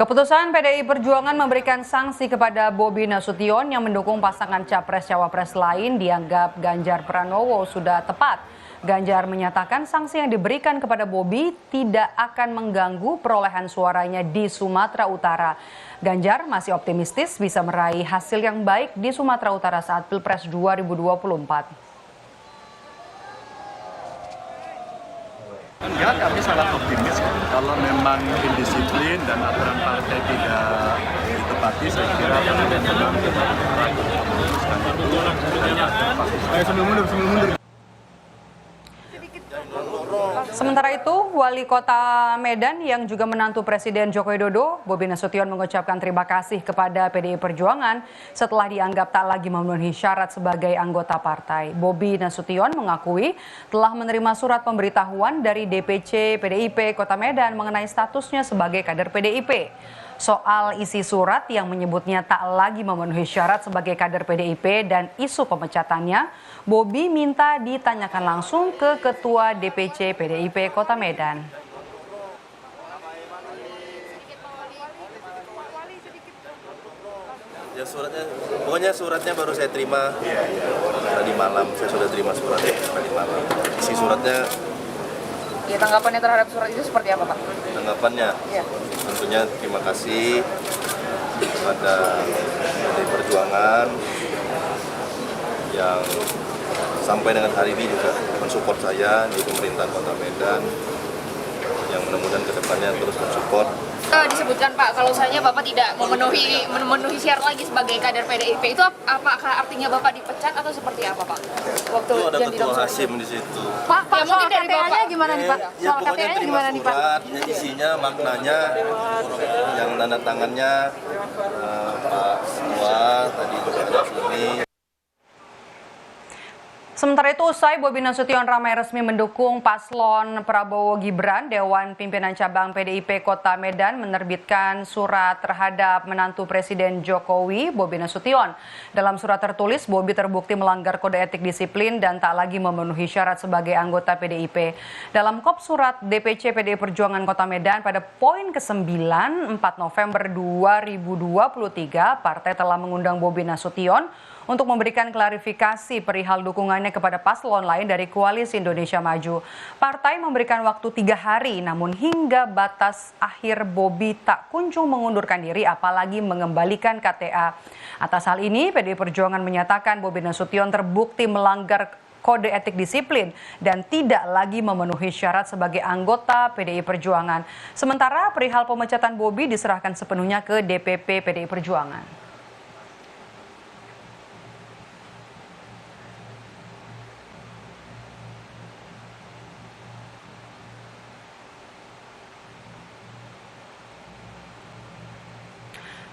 Keputusan PDI Perjuangan memberikan sanksi kepada Bobi Nasution yang mendukung pasangan Capres-Cawapres lain dianggap Ganjar Pranowo sudah tepat. Ganjar menyatakan sanksi yang diberikan kepada Bobi tidak akan mengganggu perolehan suaranya di Sumatera Utara. Ganjar masih optimistis bisa meraih hasil yang baik di Sumatera Utara saat Pilpres 2024. Ya, kami sangat optimis kalau memang indisiplin dan aturan partai tidak ditepati, saya kira memang memutuskan itu. Sementara itu, Wali Kota Medan yang juga menantu Presiden Joko Widodo, Bobi Nasution mengucapkan terima kasih kepada PDI Perjuangan setelah dianggap tak lagi memenuhi syarat sebagai anggota partai. Bobi Nasution mengakui telah menerima surat pemberitahuan dari DPC PDIP Kota Medan mengenai statusnya sebagai kader PDIP. Soal isi surat yang menyebutnya tak lagi memenuhi syarat sebagai kader PDIP dan isu pemecatannya, Bobi minta ditanyakan langsung ke Ketua DPC PDIP Kota Medan. Ya pokoknya suratnya baru saya terima tadi malam, saya sudah terima suratnya tadi malam. Isi suratnya. Ya, tanggapannya terhadap surat itu seperti apa, Pak? Tanggapannya, ya. Tentunya terima kasih kepada PDI Perjuangan yang sampai dengan hari ini juga mensupport saya di pemerintahan Kota Medan, yang mudah-mudahan kedepannya terus mensupport. Disebutkan Pak, kalau misalnya Bapak tidak memenuhi syarat lagi sebagai kader PDIP, itu apakah artinya Bapak dipecat atau seperti apa, Pak? Waktu itu ada Ketua Hasim di situ. Pak, ya, mungkin dari Bapak gimana nih, Pak? Ya, pokoknya terima surat, isinya, maknanya, yang tanda tangannya Pak Ketua, tadi juga ada Sumi. Sementara itu, usai Bobi Nasution ramai resmi mendukung paslon Prabowo Gibran, Dewan Pimpinan Cabang PDIP Kota Medan menerbitkan surat terhadap menantu Presiden Jokowi, Bobi Nasution. Dalam surat tertulis, Bobi terbukti melanggar kode etik disiplin dan tak lagi memenuhi syarat sebagai anggota PDIP. Dalam kop surat DPC PDI Perjuangan Kota Medan pada poin ke-9, 4 November 2023, partai telah mengundang Bobi Nasution untuk memberikan klarifikasi perihal dukungannya kepada paslon lain dari Koalisi Indonesia Maju. Partai memberikan waktu 3 hari, namun hingga batas akhir Bobi tak kunjung mengundurkan diri apalagi mengembalikan KTA. Atas hal ini, PDI Perjuangan menyatakan Bobi Nasution terbukti melanggar kode etik disiplin dan tidak lagi memenuhi syarat sebagai anggota PDI Perjuangan. Sementara perihal pemecatan Bobi diserahkan sepenuhnya ke DPP PDI Perjuangan.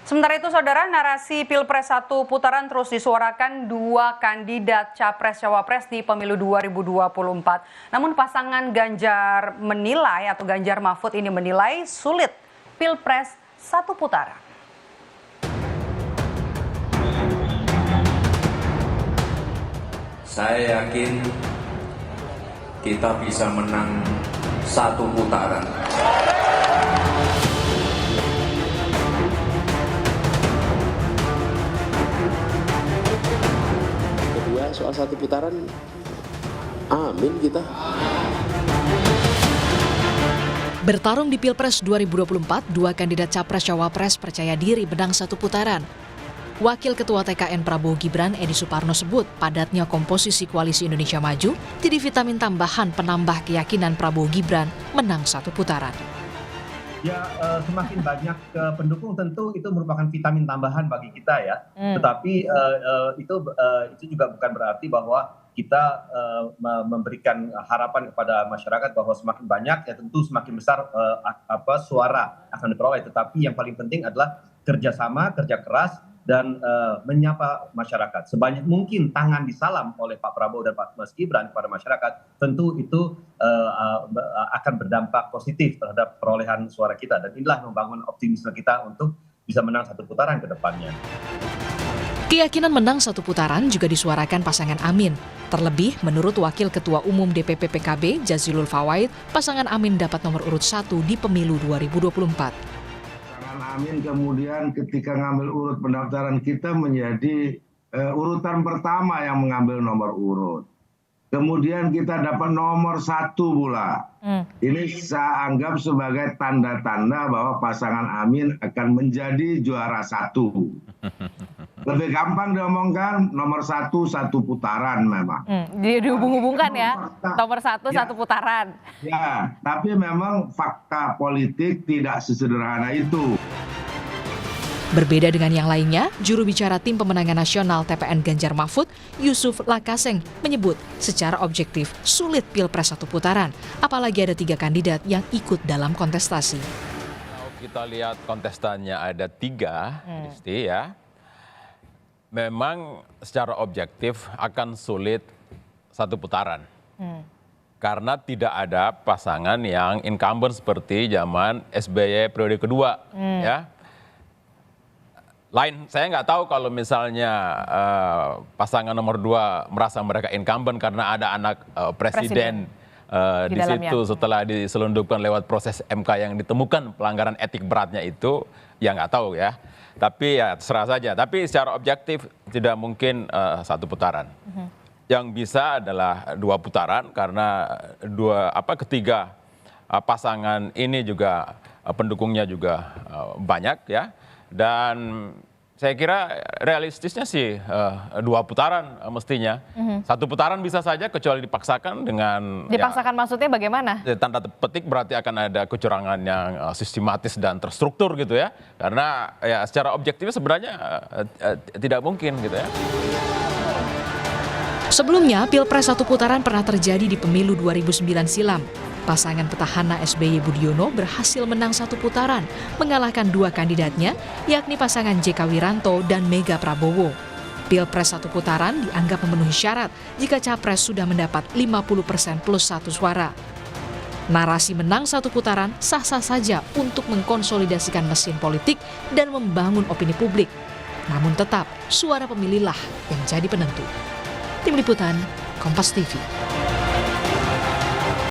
Sementara itu, saudara, narasi Pilpres 1 putaran terus disuarakan dua kandidat Capres-Cawapres di pemilu 2024. Namun pasangan Ganjar menilai atau Ganjar Mahfud ini menilai sulit Pilpres 1 putaran. Saya yakin kita bisa menang 1 putaran. Soal 1 putaran, amin kita. Bertarung di Pilpres 2024, dua kandidat Capres-Cawapres percaya diri menang 1 putaran. Wakil Ketua TKN Prabowo Gibran, Edi Suparno sebut padatnya komposisi Koalisi Indonesia Maju jadi vitamin tambahan penambah keyakinan Prabowo Gibran menang 1 putaran. Ya, semakin banyak pendukung tentu itu merupakan vitamin tambahan bagi kita ya. Tetapi itu juga bukan berarti bahwa kita memberikan harapan kepada masyarakat bahwa semakin banyak ya tentu semakin besar suara akan diperoleh. Tetapi yang paling penting adalah kerjasama, kerja keras, dan menyapa masyarakat. Sebanyak mungkin tangan disalam oleh Pak Prabowo dan Pak Mas Gibran kepada masyarakat, tentu itu akan berdampak positif terhadap perolehan suara kita. Dan inilah membangun optimisme kita untuk bisa menang 1 putaran ke depannya. Keyakinan menang 1 putaran juga disuarakan pasangan Amin. Terlebih, menurut Wakil Ketua Umum DPP PKB, Jazilul Fawait, pasangan Amin dapat nomor urut 1 di pemilu 2024. Amin kemudian ketika ngambil urut pendaftaran kita menjadi urutan pertama yang mengambil nomor urut. Kemudian kita dapat nomor 1 pula. Ini saya anggap sebagai tanda-tanda bahwa pasangan Amin akan menjadi juara 1. Lebih gampang diomongkan nomor 1 putaran memang. Dihubung-hubungkan ya, nomor 1 putaran. Ya, tapi memang fakta politik tidak sesederhana itu. Berbeda dengan yang lainnya, juru bicara Tim Pemenangan Nasional TPN Ganjar Mahfud, Yusuf Lakaseng, menyebut secara objektif sulit Pilpres 1 putaran, apalagi ada 3 kandidat yang ikut dalam kontestasi. Kalau kita lihat kontestannya ada 3, Kristi ya, memang secara objektif akan sulit 1 putaran. Karena tidak ada pasangan yang incumbent seperti zaman SBY periode kedua, ya. Saya nggak tahu kalau misalnya pasangan nomor 2 merasa mereka incumbent karena ada anak presiden di situ setelah diselundupkan lewat proses MK yang ditemukan pelanggaran etik beratnya itu, ya nggak tahu ya. Tapi ya terserah saja. Tapi secara objektif tidak mungkin 1 putaran. Yang bisa adalah 2 putaran karena ketiga pasangan ini juga pendukungnya juga banyak ya. Dan saya kira realistisnya sih 2 putaran mestinya. 1 putaran bisa saja kecuali dipaksakan dengan... Dipaksakan maksudnya bagaimana? Tanda petik berarti akan ada kecurangan yang sistematis dan terstruktur gitu ya. Karena ya secara objektif sebenarnya tidak mungkin gitu ya. Sebelumnya, Pilpres 1 putaran pernah terjadi di pemilu 2009 silam. Pasangan petahana SBY Budiono berhasil menang 1 putaran, mengalahkan 2 kandidatnya, yakni pasangan JK Wiranto dan Mega Prabowo. Pilpres 1 putaran dianggap memenuhi syarat jika capres sudah mendapat 50% plus 1 suara. Narasi menang 1 putaran sah-sah saja untuk mengkonsolidasikan mesin politik dan membangun opini publik. Namun tetap, suara pemilihlah yang jadi penentu. Tim Liputan, Kompas TV.